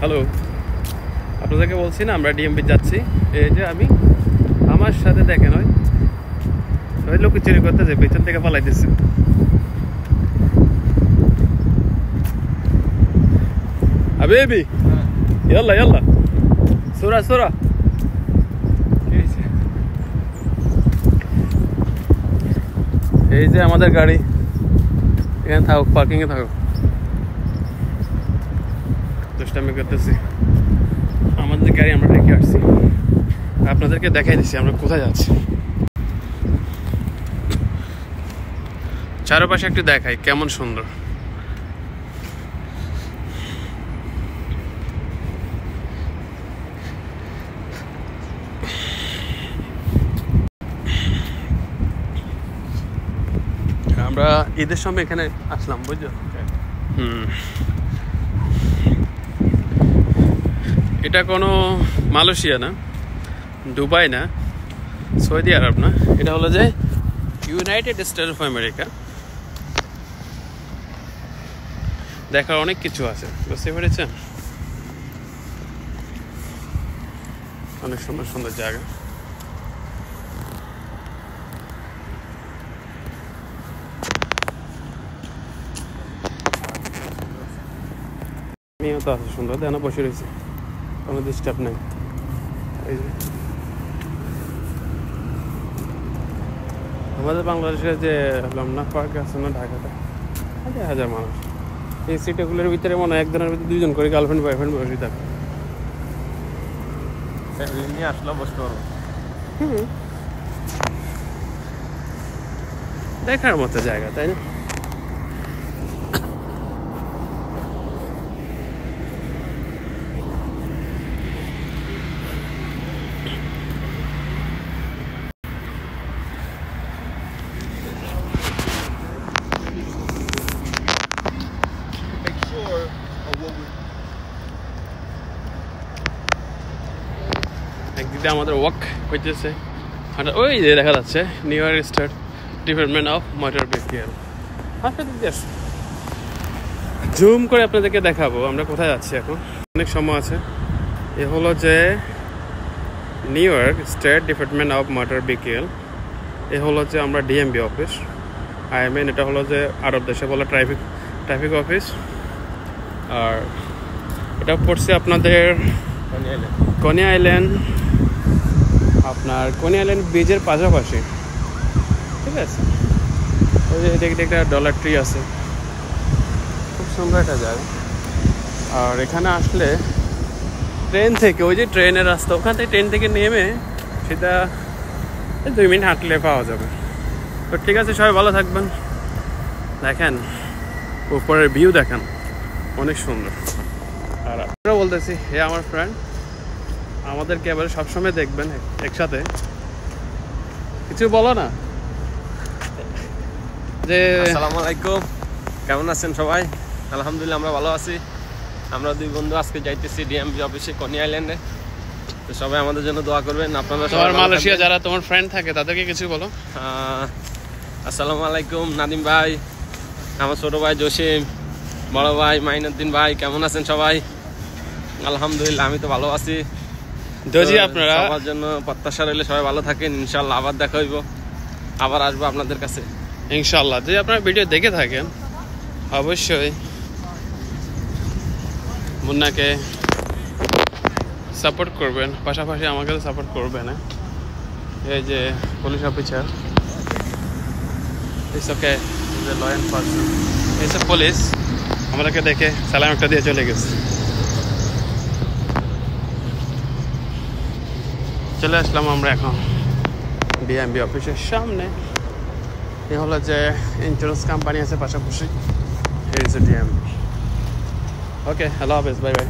Hello, আপনাদেরকে বলছি না আমরা ডিএমবি যাচ্ছি। এই যে আমি, আমার সাথে দেখেন ওই লোক চুরি করতেছে, পেছন থেকে পালাইতেছে। হাবিবি ইয়াল্লা ইয়াল্লা সোরা সোরা। এই যে আমাদের গাড়ি, এখানে থাকুক, পার্কিং এ থাকুক। দুষ্টামি করতেছি, আমাদের গাড়ি আমরা রেখে আসছি। আপনাদেরকে দেখাই দিচ্ছি আমরা কোথায় যাচ্ছি। চারপাশে একটু দেখাই কেমন সুন্দর। আমরা ঈদের সময় এখানে আসলাম, বুঝছো? এটা কোনো মালয়েশিয়া না, দুবাই না, সৌদি আরব না, এটা হলো যে ইউনাইটেড স্টেটস অফ আমেরিকা। দেখার অনেক কিছু আছে, বুঝতে পেরেছেন? অনেক সুন্দর সুন্দর জায়গা। আমিও তো আছে সুন্দর, দেখানো বসে রয়েছে, কোনো ডিস্টার্ব নেই। এই যে আমাদের বাংলাদেশের যে লমনা পার্ক আছে না ঢাকাতে, হাজার হাজার মানুষ। এই সিটিগুলোর ভিতরে মনে হয় একজনের ভিতরে দুইজন করে গার্লফ্রেন্ড বয়ফ্রেন্ড বসে থাকে। নিয়ে আসলাম, বসতে পারবো। দেখার মতো জায়গা, তাই না? একদিকে আমাদের ওয়াক হইতেছে, ওই যে দেখা যাচ্ছে new York state department of motor vehicle. Zoom করে আপনাদেরকে দেখাবো আমরা কোথায় যাচ্ছি এখন, অনেক সময় আছে। এ হলো যে New York state department of motor vehicle. এ হলো যে আমরা ডিএমবি অফিস। এটা হলো যে আরব দেশে বলে ট্রাফিক অফিস। আর এটা পড়ছে আপনাদের কনি আইল্যান্ড, আপনার কনি আইল্যান্ড ব্রিজের পাশাপাশি, ঠিক আছে? ওই যে দেখতে একটা ডলার ট্রি আছে, খুব সুন্দর একটা জায়গা। আর এখানে আসলে ট্রেন থেকে, ওই যে ট্রেনের রাস্তা, ওখান থেকে ট্রেন থেকে নেমে সেটা 2 মিনিট হাঁটলে পাওয়া যাবে। তো ঠিক আছে, সবাই ভালো থাকবেন। দেখেন উপরের ভিউ দেখেন, অনেক সুন্দর। আর আপনারা বলতেছি, হে আমার ফ্রেন্ড, আমাদেরকে এবারে সবসময় দেখবেন একসাথে। কিছু বলো না যে আসসালামু আলাইকুম, কেমন আছেন সবাই? আলহামদুলিল্লাহ আমরা ভালো আছি। আমরা 2 বন্ধু আজকে যাইতেছি ডিএমবি অফিসে কনি আইল্যান্ডে। তো সবাই আমাদের জন্য দোয়া করবেন। আপনারা সবাই মালয়েশিয়া যারা তোমার ফ্রেন্ড থাকে তাদেরকে কিছু বলো। আসসালামু আলাইকুম নাদিম ভাই, আমার ছোট ভাই জসিম, বড় ভাই মাইনুদ্দিন ভাই, কেমন আছেন সবাই? আলহামদুলিল্লাহ আমি তো ভালো আছি। আপনারা সবার জন্য প্রত্যাশা রইলে সবাই ভালো থাকেন। ইনশাল্লাহ আবার দেখা হইব, আবার আসবো আপনাদের কাছে ইনশাল্লাহ। যদি আপনারা ভিডিও দেখে থাকেন অবশ্যই মুন্নাকে সাপোর্ট করবেন, পাশাপাশি আমাকে সাপোর্ট করবেন। এই যে পুলিশ অফিসার, ওকে ল এনফোর্সমেন্ট, এইসব পুলিশ আমাদেরকে দেখে সালাম একটা দিয়ে চলে গেছে। চলে আসলাম আমরা এখন ডিএমবি অফিসের সামনে। এ হলো যে ইন্স্যুরেন্স কোম্পানি আছে পাশাপাশি, এই যে ডিএমবি। ওকে, আল্লাহ হাফেজ, বাই বাই।